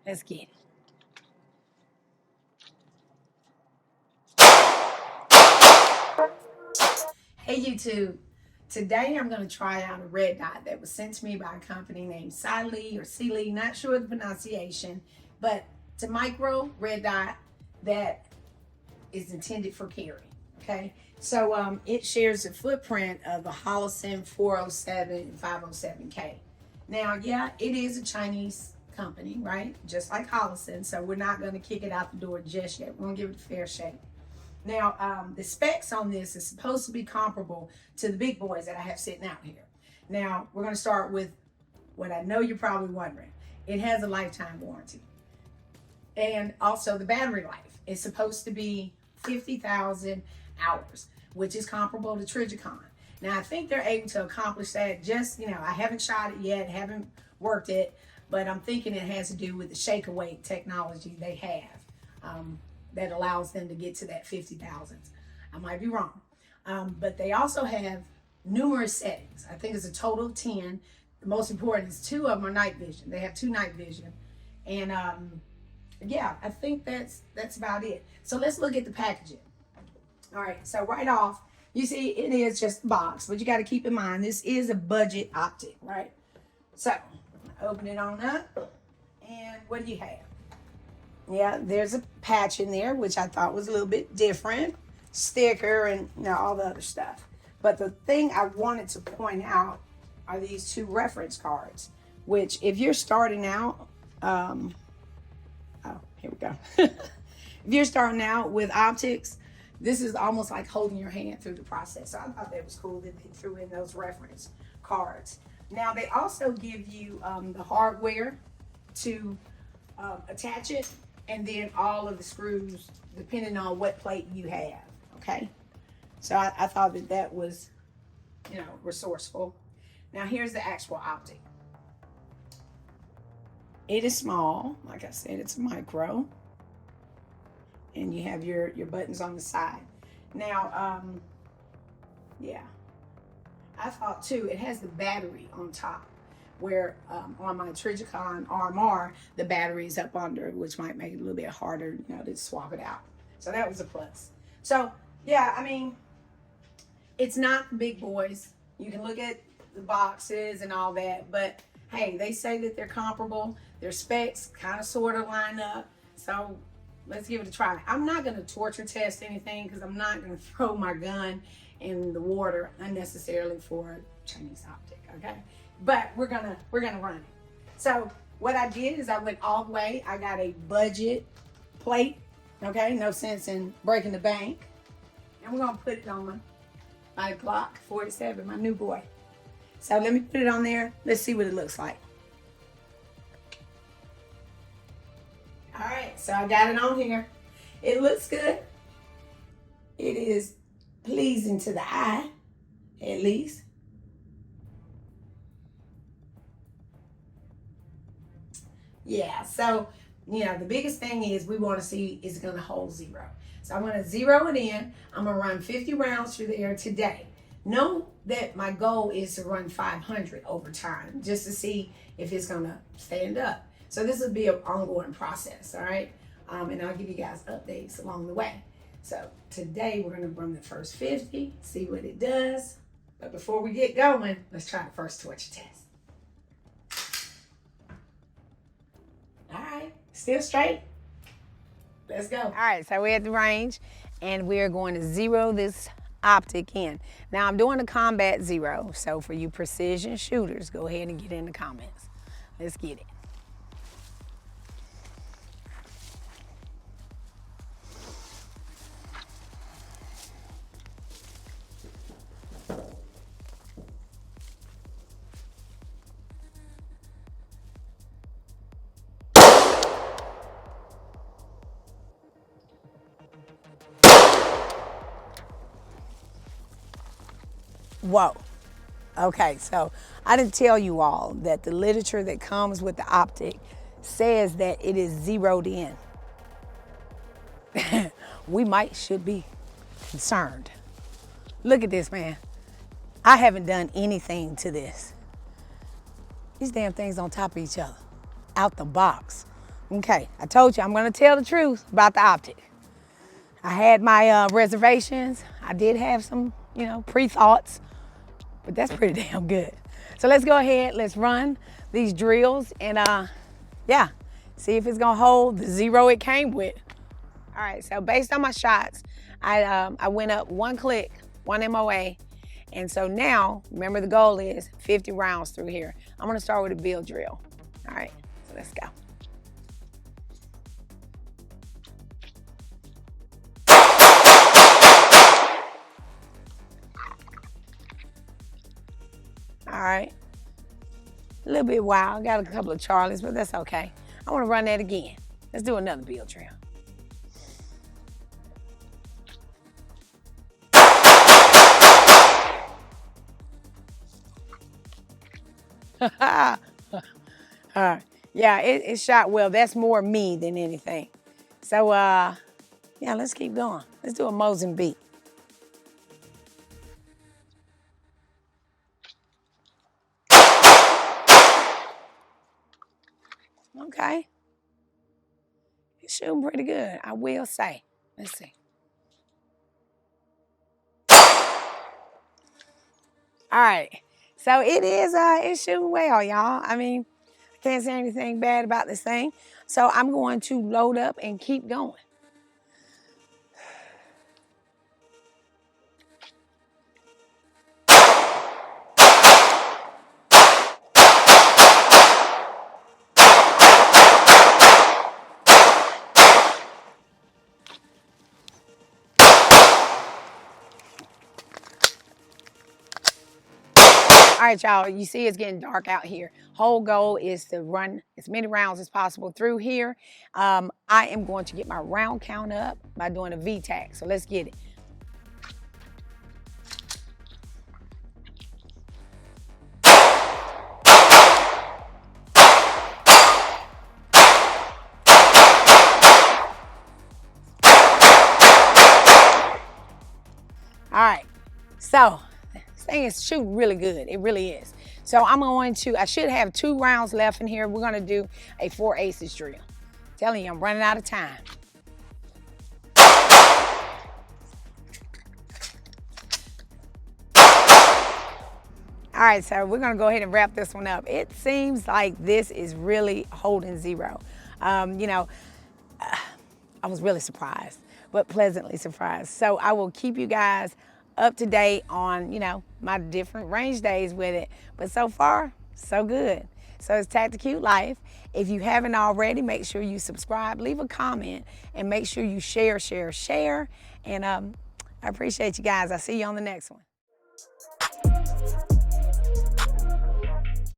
Let's get it. Hey YouTube, today I'm going to try out a red dot that was sent to me by a company named Cyelee or Cyelee, not sure of the pronunciation, but it's a micro red dot that is intended for carry. Okay, so it shares the footprint of a Holosun 407 and 507K. Now, yeah, it is a Chinese company, right? Just like Holosun, so we're not going to kick it out the door just yet. We're going to give it a fair shake. Now, the specs on this is supposed to be comparable to the big boys that I have sitting out here. Now, we're going to start with what I know you're probably wondering. It has a lifetime warranty. And also the battery life is supposed to be 50,000 hours, which is comparable to Trigicon. Now, I think they're able to accomplish that. Just, I haven't shot it yet, haven't worked it, but I'm thinking it has to do with the shake awake technology they have. That allows them to get to that 50,000. I might be wrong. But they also have numerous settings. I think it's a total of 10. The most important is 2 of them are night vision. They have 2 night vision. And yeah, I think that's about it. So let's look at the packaging. All right, so right off, you see it is just a box, but you got to keep in mind, this is a budget optic, right? So open it on up, and what do you have? Yeah, there's a patch in there, which I thought was a little bit different. Sticker and all the other stuff. But the thing I wanted to point out are these 2 reference cards, which if you're starting out, oh, here we go. If you're starting out with optics, this is almost like holding your hand through the process. So I thought that was cool that they threw in those reference cards. Now, they also give you the hardware to attach it, and then all of the screws depending on what plate you have. Okay, so I thought that was resourceful. Now here's the actual optic. It is small, like I said, it's a micro, and you have your buttons on the side. Now yeah, I thought too it has the battery on top, where on my Trigicon RMR, the battery is up under, which might make it a little bit harder, to swap it out. So that was a plus. So yeah, I mean, it's not the big boys. You can look at the boxes and all that, but hey, they say that they're comparable. Their specs kind of sort of line up. So let's give it a try. I'm not going to torture test anything because I'm not going to throw my gun in the water unnecessarily for Chinese optic, okay? But we're gonna run it. So what I did is I went all the way. I got a budget plate, okay? No sense in breaking the bank. And we're gonna put it on my Glock 47, my new boy. So let me put it on there. Let's see what it looks like. All right, so I got it on here. It looks good. It is pleasing to the eye, at least. Yeah, so, the biggest thing is we want to see is it going to hold 0. So I'm going to 0 it in. I'm going to run 50 rounds through the air today. Know that my goal is to run 500 over time, just to see if it's going to stand up. So this will be an ongoing process, all right? And I'll give you guys updates along the way. So today we're going to run the first 50, see what it does. But before we get going, let's try the first torture test. All right, still straight. Let's go. All right, so we're at the range, and we're going to 0 this optic in. Now, I'm doing a combat 0, so for you precision shooters, go ahead and get in the comments. Let's get it. Whoa. Okay, so I didn't tell you all that the literature that comes with the optic says that it is 0'd in. We should be concerned. Look at this, man. I haven't done anything to this. These damn things on top of each other, out the box. Okay, I told you I'm gonna tell the truth about the Optic. I had my reservations. I did have some, you know, pre-thoughts, but that's pretty damn good. So let's go ahead, let's run these drills and yeah, see if it's gonna hold the 0 it came with. All right, so based on my shots, I went up 1 click, 1 MOA, and so now, remember the goal is 50 rounds through here. I'm gonna start with a bill drill. All right, so let's go. All right, a little bit wild, got a couple of Charlies, but that's okay. I wanna run that again. Let's do another bill drill. All right. Yeah, it shot well. That's more me than anything. So, yeah, let's keep going. Let's do a Mozambique. Okay. It's shooting pretty good, I will say. Let's see. All right. So it is, it's shooting well, y'all. I mean, I can't say anything bad about this thing. So I'm going to load up and keep going. All right, y'all, you see it's getting dark out here. Whole goal is to run as many rounds as possible through here. I am going to get my round count up by doing a VTAC, so let's get it. All right, so this thing is shooting really good. It really is. So I should have 2 rounds left in here. We're gonna do a 4 aces drill. I'm telling you, I'm running out of time. All right, so we're gonna go ahead and wrap this one up. It seems like this is really holding 0. You know, I was really surprised, but pleasantly surprised. So I will keep you guys up to date on, you know, my different range days with it. But so far, so good. So it's Tacticute Life. If you haven't already, make sure you subscribe, leave a comment, and make sure you share. And I appreciate you guys. I'll see you on the next one.